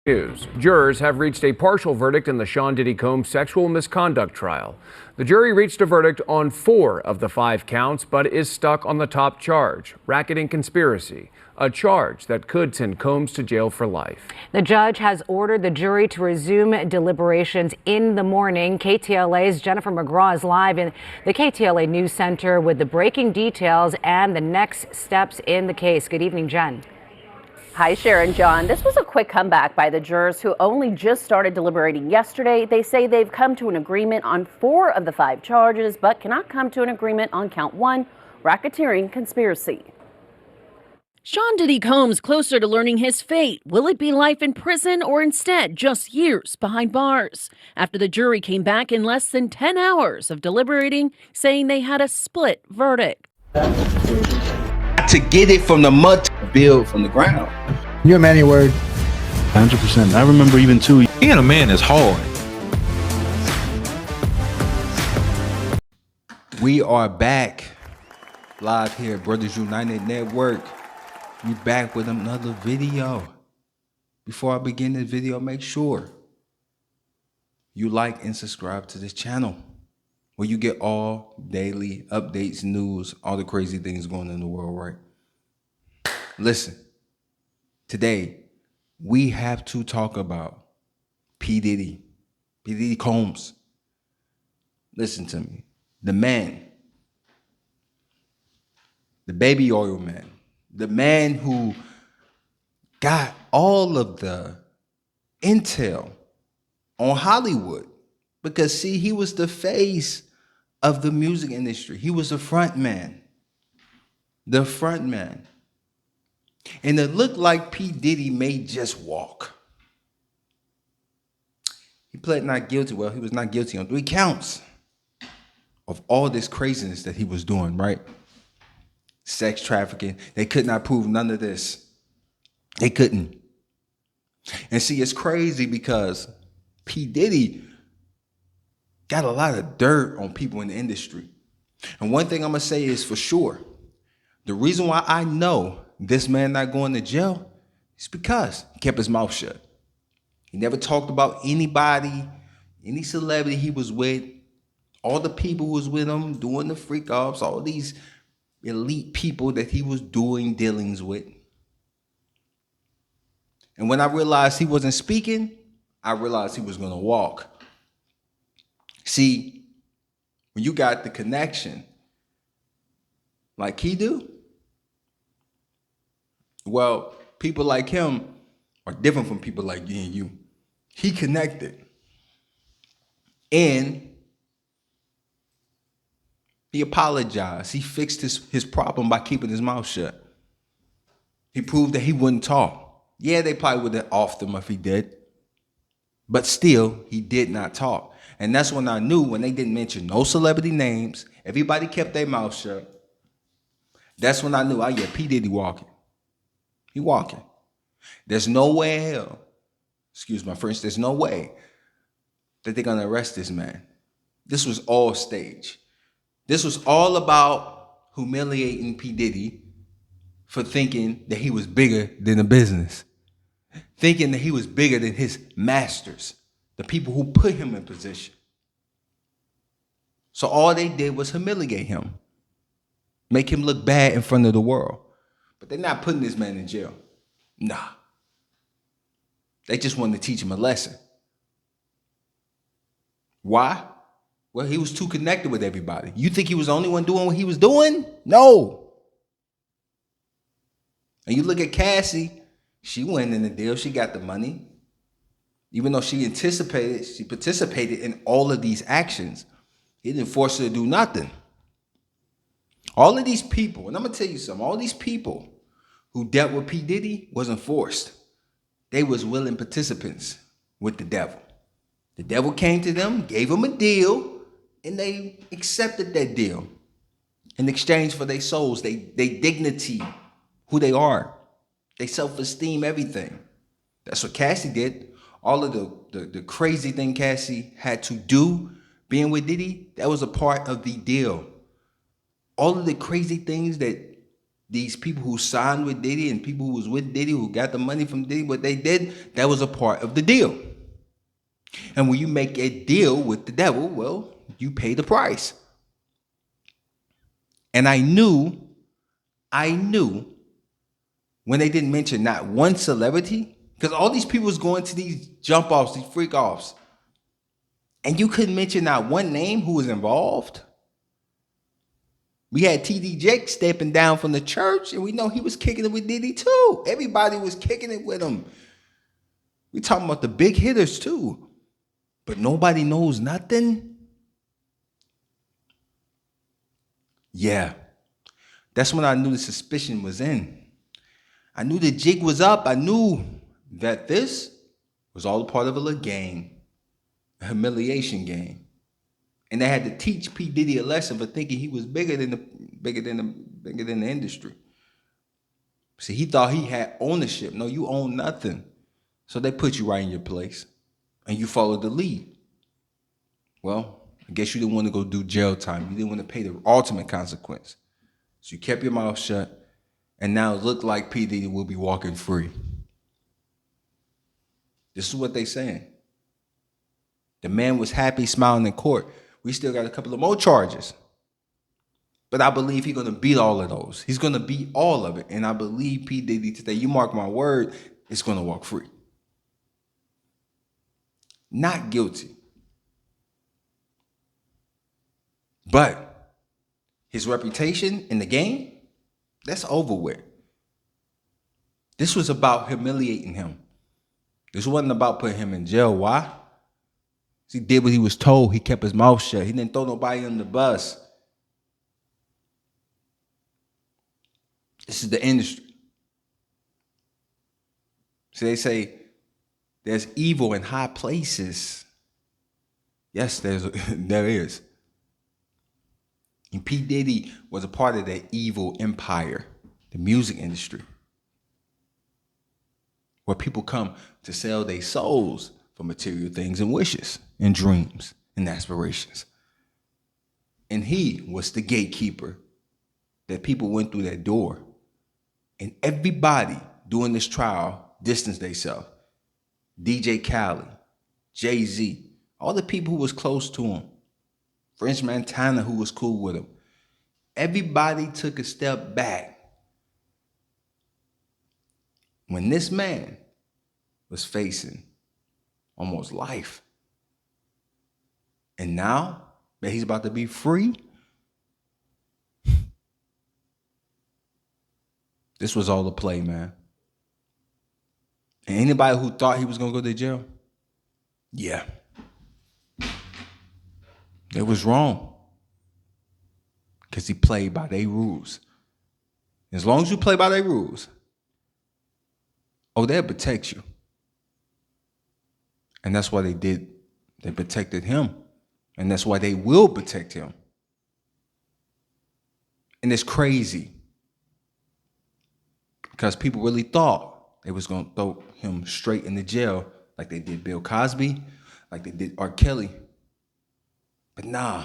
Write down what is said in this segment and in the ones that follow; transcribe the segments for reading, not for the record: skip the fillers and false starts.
News. Jurors have reached a partial verdict in the Sean Diddy Combs sexual misconduct trial. The jury reached a verdict on 4 of the 5 counts, but is stuck on the top charge, racketing conspiracy, a charge that could send Combs to jail for life. The judge has ordered the jury to resume deliberations in the morning. KTLA's Jennifer McGraw is live in the KTLA News Center with the breaking details and the next steps in the case. Good evening, Jen. Hi, Sharon. John, this was a quick comeback by the jurors who only just started deliberating yesterday. They say they've come to an agreement on 4 of the 5 charges, but cannot come to an agreement on count 1, racketeering conspiracy. Sean Diddy Combs closer to learning his fate. Will it be life in prison or instead just years behind bars? After the jury came back in less than 10 hours of deliberating, saying they had a split verdict. To get it from the mud to build from the ground. You're a man of your word. 100%. I remember even too. Being a man is hard. We are back live here at Brothers United Network. We back with another video. Before I begin this video, make sure you like and subscribe to this channel where you get all daily updates, news, all the crazy things going on in the world, right? Listen, today we have to talk about P. Diddy Combs. Listen to me. The man, the baby oil man, the man who got all of the intel on Hollywood. Because see, he was the face of the music industry. He was the front man. The front man. And it looked like P. Diddy may just walk. He pled not guilty. Well, he was not guilty on 3 counts of all this craziness that he was doing, right? Sex trafficking. They could not prove none of this. They couldn't. And see, it's crazy because P. Diddy got a lot of dirt on people in the industry. And one thing I'm going to say is for sure, the reason why I know this man not going to jail is because he kept his mouth shut. He never talked about anybody, any celebrity he was with, all the people who was with him doing the freak offs, all these elite people that he was doing dealings with. And when I realized he wasn't speaking, I realized he was going to walk. See, when you got the connection like he do, well, people like him are different from people like me and you. He connected. And he apologized. He fixed his problem by keeping his mouth shut. He proved that he wouldn't talk. Yeah, they probably would have offed him if he did. But still, he did not talk. And that's when I knew, when they didn't mention no celebrity names, everybody kept their mouth shut. That's when I knew, oh yeah, P. Diddy walking. He walking. There's no way in hell, excuse my French, there's no way that they're gonna arrest this man. This was all stage. This was all about humiliating P. Diddy for thinking that he was bigger than the business. Thinking that he was bigger than his masters, the people who put him in position. So all they did was humiliate him, make him look bad in front of the world. But they're not putting this man in jail. Nah. They just wanted to teach him a lesson. Why? Well, he was too connected with everybody. You think he was the only one doing what he was doing? No. And you look at Cassie, she went in the deal. She got the money. Even though she participated in all of these actions. He didn't force her to do nothing. All of these people, and I'm going to tell you something, all these people who dealt with P. Diddy wasn't forced. They was willing participants with the devil. The devil came to them, gave them a deal, and they accepted that deal in exchange for their souls, their dignity, who they are, their self-esteem, everything. That's what Cassie did. All of the crazy thing Cassie had to do being with Diddy, that was a part of the deal. All of the crazy things that these people who signed with Diddy and people who was with Diddy, who got the money from Diddy, what they did, that was a part of the deal. And when you make a deal with the devil, well, you pay the price. And I knew when they didn't mention not one celebrity, because all these people was going to these jump offs, these freak offs, and you couldn't mention not one name who was involved. We had TD Jake stepping down from the church, and we know he was kicking it with Diddy too. Everybody was kicking it with him. We talking about the big hitters too. But nobody knows nothing. Yeah. That's when I knew the suspicion was in. I knew the jig was up. I knew that this was all a part of a little game, a humiliation game. And they had to teach P. Diddy a lesson for thinking he was bigger than the industry. See, he thought he had ownership. No, you own nothing. So they put you right in your place, and you followed the lead. Well, I guess you didn't want to go do jail time. You didn't want to pay the ultimate consequence. So you kept your mouth shut, and now it looked like P. Diddy will be walking free. This is what they saying. The man was happy, smiling in court. We still got a couple of more charges. But I believe he's going to beat all of those. He's going to beat all of it. And I believe P. Diddy today, you mark my word, is going to walk free. Not guilty. But his reputation in the game, that's over with. This was about humiliating him. This wasn't about putting him in jail. Why? He did what he was told. He kept his mouth shut. He didn't throw nobody on the bus. This is the industry. So they say there's evil in high places. Yes, there is. And P. Diddy was a part of that evil empire, the music industry, where people come to sell their souls for material things and wishes and dreams and aspirations. And he was the gatekeeper that people went through that door. And everybody during this trial distanced themselves. DJ Khaled, Jay-Z, all the people who was close to him, French Montana who was cool with him. Everybody took a step back when this man was facing almost life. And now that he's about to be free, this was all a play, man. And anybody who thought he was going to go to jail, yeah, it was wrong. Because he played by their rules. As long as you play by their rules, they'll protect you. And that's why they did. They protected him. And that's why they will protect him. And it's crazy. Because people really thought they was going to throw him straight into jail like they did Bill Cosby, like they did R. Kelly. But nah.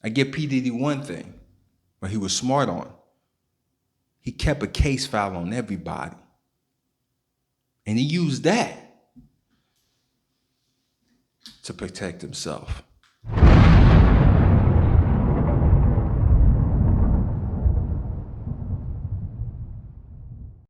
I give P. Diddy one thing, what he was smart on. He kept a case file on everybody. And he used that to protect himself.